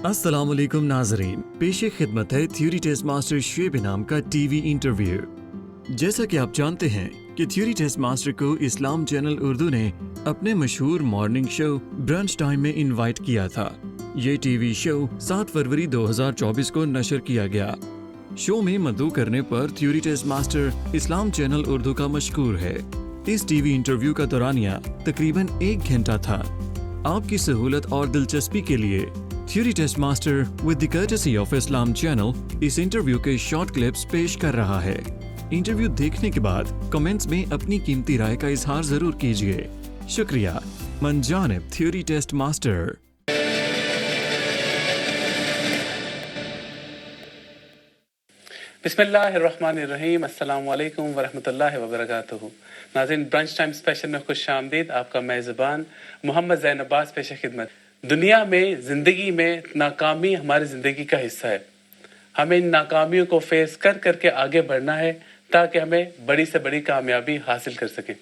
अस्सलाम वालेकुम नाजरीन, पेश खिदमत है थ्योरी टेस्ट मास्टर शुएब इनाम का टीवी इंटरव्यू। जैसा कि आप जानते हैं कि थ्योरी टेस्ट मास्टर को इस्लाम चैनल उर्दू ने अपने मशहूर मॉर्निंग शो ब्रंच टाइम में इनवाइट किया था। ये टीवी शो 7 फरवरी 2024 को नशर किया गया। शो में मदऊ करने पर थ्योरी टेस्ट मास्टर इस्लाम चैनल उर्दू का मशकूर है। इस टीवी इंटरव्यू का दौरानिया तकरीबन 1 घंटा था। आपकी सहूलत और दिलचस्पी के लिए theory test master with the courtesy of Islam channel इस इंटरव्यू के शॉर्ट क्लिप्स पेश कर रहा है। इंटरव्यू देखने के बाद कमेंट्स में अपनी कीमती राय का इजहार जरूर कीजिए। शुक्रिया। मन जानिब थ्योरी टेस्ट मास्टर। बिस्मिल्लाहिर्रहमानिर्रहीम, अस्सलाम वालेकुम वरहमतुल्लाहि वबरकातुहू। नाज़रीन, ब्रंच टाइम स्पेशल में खुशामदीद। आपका मेज़बान मोहम्मद ज़ैन अब्बास पेश खिदमत। दुनिया में, ज़िंदगी में नाकामी हमारी ज़िंदगी का हिस्सा है। हमें इन नाकामियों को फेस कर करके आगे बढ़ना है ताकि हमें बड़ी से बड़ी कामयाबी हासिल कर सकें।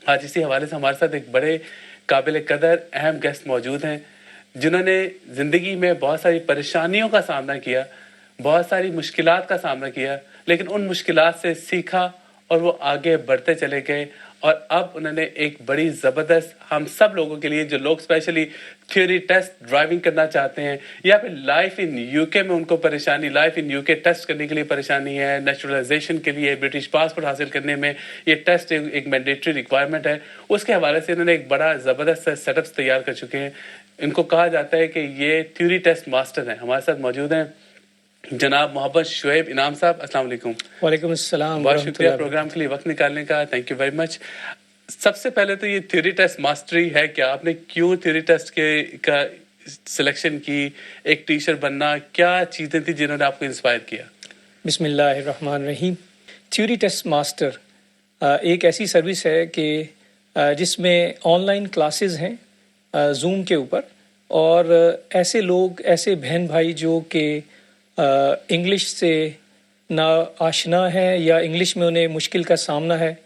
आज इसी हवाले से हमारे साथ एक बड़े काबिल कदर अहम गेस्ट मौजूद हैं जिन्होंने ज़िंदगी में बहुत सारी परेशानियों का सामना किया, बहुत सारी मुश्किलात का सामना किया, लेकिन उन मुश्किलात से सीखा और वो आगे बढ़ते चले गए। और अब उन्होंने एक बड़ी ज़बरदस्त, हम सब लोगों के लिए, जो लोग स्पेशली थ्योरी टेस्ट ड्राइविंग करना चाहते हैं या फिर लाइफ इन यूके में उनको परेशानी, लाइफ इन यूके टेस्ट करने के लिए परेशानी है, नेचुरलाइजेशन के लिए ब्रिटिश पासपोर्ट हासिल करने में ये टेस्ट एक मैंडेटरी रिक्वायरमेंट है, उसके हवाले से इन्होंने एक बड़ा ज़बरदस्त सेटअप्स तैयार कर चुके हैं। इनको कहा जाता है कि ये थ्योरी टेस्ट मास्टर हैं। हमारे साथ मौजूद हैं जनाब मोहम्मद शुएब इनाम साहब। अस्सलाम वालेकुम। वालेकुम अस्सलाम। बहुत शुक्रिया प्रोग्राम के लिए वक्त निकालने का, थैंक यू वेरी मच। सबसे पहले तो ये थ्योरी टेस्ट मास्टरी है क्या? आपने क्यों थ्योरी टेस्ट का सिलेक्शन की? एक टीचर बनना, क्या चीज़ें थी जिन्होंने आपको इंस्पायर किया? बिस्मिल्लाहिर्रहमानिर्रहीम। थ्योरी टेस्ट मास्टर एक ऐसी सर्विस है कि जिसमें ऑनलाइन क्लासेस हैं जूम के ऊपर, और ऐसे लोग, ऐसे बहन भाई जो कि इंग्लिश से ना आशना है या इंग्लिश में उन्हें मुश्किल का सामना है,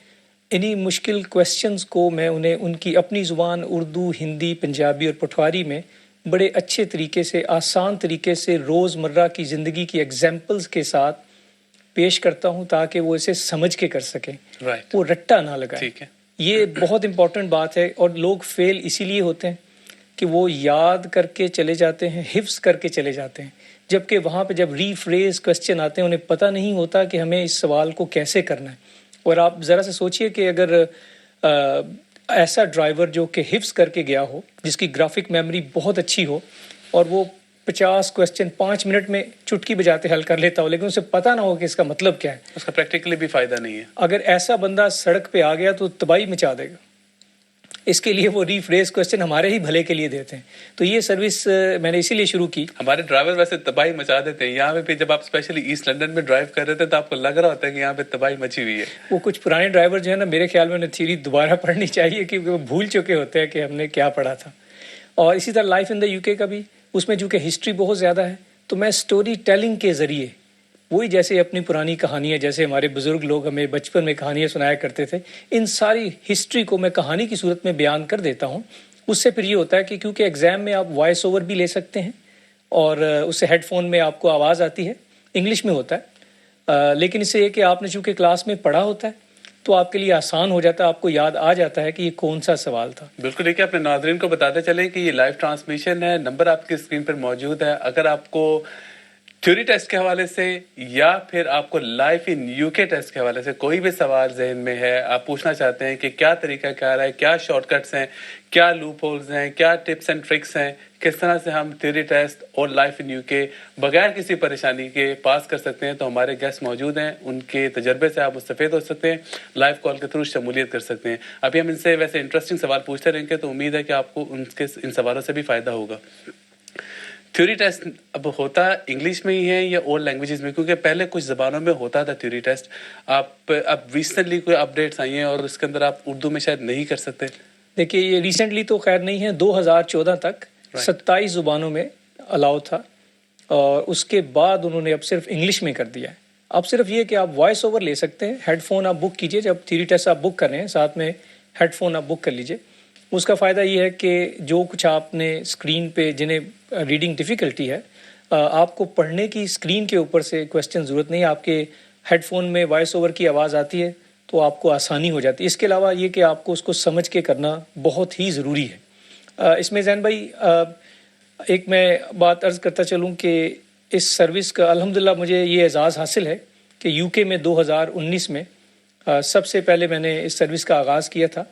इन्हीं मुश्किल क्वेश्चंस को मैं उन्हें उनकी अपनी ज़ुबान उर्दू, हिंदी, पंजाबी और पटवारी में बड़े अच्छे तरीके से, आसान तरीके से, रोज़मर्रा की ज़िंदगी की एग्जाम्पल्स के साथ पेश करता हूँ ताकि वो इसे समझ के कर सकें। right. वो रट्टा ना लगाए। ठीक है। ये बहुत इम्पॉर्टेंट बात है। और लोग फेल इसीलिए होते हैं कि वो याद करके चले जाते हैं, हिफ्स करके चले जाते हैं, जबकि वहाँ पे जब रीफ्रेज क्वेश्चन आते हैं उन्हें पता नहीं होता कि हमें इस सवाल को कैसे करना है। और आप ज़रा से सोचिए कि अगर ऐसा ड्राइवर जो कि हिफ्स करके गया हो, जिसकी ग्राफिक मेमोरी बहुत अच्छी हो, और वो 50 क्वेश्चन 5 मिनट में चुटकी बजाते हल कर लेता हो, लेकिन उसे पता ना हो कि इसका मतलब क्या है, उसका प्रैक्टिकली भी फ़ायदा नहीं है। अगर ऐसा बंदा सड़क पे आ गया तो तबाही मचा देगा। इसके लिए वो रीफ्रेज क्वेश्चन हमारे ही भले के लिए देते हैं। तो ये सर्विस मैंने इसीलिए शुरू की। हमारे ड्राइवर वैसे तबाही मचा देते हैं। यहाँ पे जब आप स्पेशली ईस्ट लंदन में ड्राइव कर रहे थे तो आपको लग रहा होता है कि यहाँ पे तबाही मची हुई है। वो कुछ पुराने ड्राइवर जो है ना, मेरे ख्याल में उन्हें थ्योरी दोबारा पढ़नी चाहिए क्योंकि वो भूल चुके होते हैं कि हमने क्या पढ़ा था। और इसी तरह लाइफ इन द यूके का भी, उसमें चूँकि हिस्ट्री बहुत ज़्यादा है तो मैं स्टोरी टेलिंग के ज़रिए, वही जैसे अपनी पुरानी कहानियाँ, जैसे हमारे बुज़ुर्ग लोग हमें बचपन में कहानियाँ सुनाया करते थे, इन सारी हिस्ट्री को मैं कहानी की सूरत में बयान कर देता हूँ। उससे फिर ये होता है कि क्योंकि एग्ज़ाम में आप वॉइस ओवर भी ले सकते हैं और उससे हेडफोन में आपको आवाज़ आती है, इंग्लिश में होता है, लेकिन इससे ये कि आपने चूँकि क्लास में पढ़ा होता है तो आपके लिए आसान हो जाता है, आपको याद आ जाता है कि ये कौन सा सवाल था। बिल्कुल। देखिए, अपने नाज़रीन को बताते चले कि ये लाइव ट्रांसमिशन है, नंबर आपकी स्क्रीन पर मौजूद है। अगर आपको थ्योरी टेस्ट के हवाले से या फिर आपको लाइफ इन यूके टेस्ट के हवाले से कोई भी सवाल जहन में है, आप पूछना चाहते हैं कि क्या तरीका कार है, क्या शॉर्टकट्स हैं, क्या लूप होल्स हैं, क्या टिप्स एंड ट्रिक्स हैं, किस तरह से हम थ्योरी टेस्ट और लाइफ इन यूके बगैर किसी परेशानी के पास कर सकते हैं, तो हमारे गेस्ट मौजूद हैं। उनके तजर्बे से आप मुस्तफ़ीद हो सकते हैं, लाइव कॉल के थ्रू शमूलियत कर सकते हैं। अभी हम इनसे वैसे इंटरेस्टिंग सवाल पूछते रहेंगे तो उम्मीद है कि आपको उनके इन सवालों से भी फ़ायदा होगा। थ्योरी टेस्ट अब होता इंग्लिश में ही है या और लैंग्वेजेस में? क्योंकि पहले कुछ ज़बानों में होता था थ्योरी टेस्ट, आप अब रिसेंटली कोई अपडेट्स आई हैं और उसके अंदर आप उर्दू में शायद नहीं कर सकते। देखिए, ये रिसेंटली तो खैर नहीं है, 2014 तक 27 ज़ुबानों में अलाउ था और उसके बाद उन्होंने अब सिर्फ इंग्लिश में कर दिया है। अब सिर्फ ये कि आप वॉइस ओवर ले सकते हैं, हेडफोन आप बुक कीजिए, जब थ्योरी टेस्ट आप बुक कर रहे हैं साथ में हेडफोन आप बुक कर लीजिए, اس کا فائدہ یہ ہے کہ جو کچھ آپ نے اسکرین پہ جنہیں ریڈنگ ڈیفیکلٹی ہے آپ کو پڑھنے کی اسکرین کے اوپر سے کویسچن ضرورت نہیں ہے. آپ کے ہیڈ فون میں وائس اوور کی آواز آتی ہے تو آپ کو آسانی ہو جاتی ہے. اس کے علاوہ یہ کہ آپ کو اس کو سمجھ کے کرنا بہت ہی ضروری ہے. اس میں زین بھائی ایک میں بات عرض کرتا چلوں کہ اس سروس کا الحمدللہ مجھے یہ اعزاز حاصل ہے کہ یو کے میں 2019 میں سب سے پہلے میں نے اس سروس کا آغاز کیا تھا.